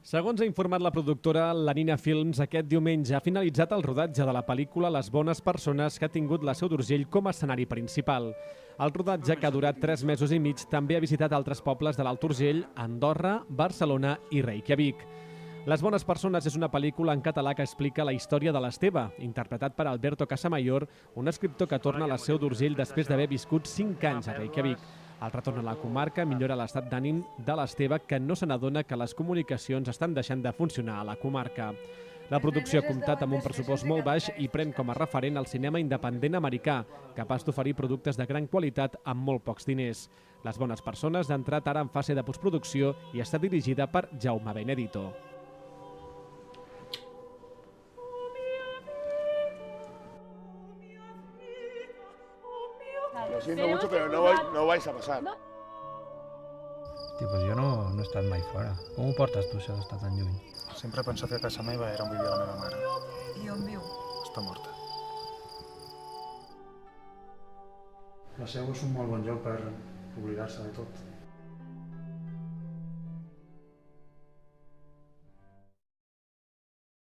Segons ha informat la productora La Nina Films, aquest diumenge ha finalitzat el rodatge de la pel·lícula Les bones persones, que ha tingut la Seu d'Urgell com a escenari principal. El rodatge, que ha durat 3 mesos i mig, també ha visitat altres pobles de l'Alt Urgell, Andorra, Barcelona i Reykjavik. Les bones persones és una pel·lícula en català que explica la història de l'Esteve, interpretat per Alberto Casamayor, un escriptor que torna a la Seu d'Urgell després d'haver viscut 5 anys a Reykjavik. El retorn a la comarca millora l'estat d'ànim de l'Esteve, que no se n'adona que les comunicacions estan deixant de funcionar a la comarca. La producció ha comptat amb un pressupost molt baix i pren com a referent el cinema independent americà, capaç d'oferir productes de gran qualitat amb molt pocs diners. Les bones persones ha entrat ara en fase de postproducció i està dirigida per Jaume Benedito. Lo siento mucho, pero no vais a pasar. Tio, pues jo no he estat mai fora. Com ho portes tu, això d'estar tan lluny? Sempre he pensat que a casa meva era on vivia la meva mare. I on viu? Està morta. La Seu és un molt bon lloc per oblidar-se de tot.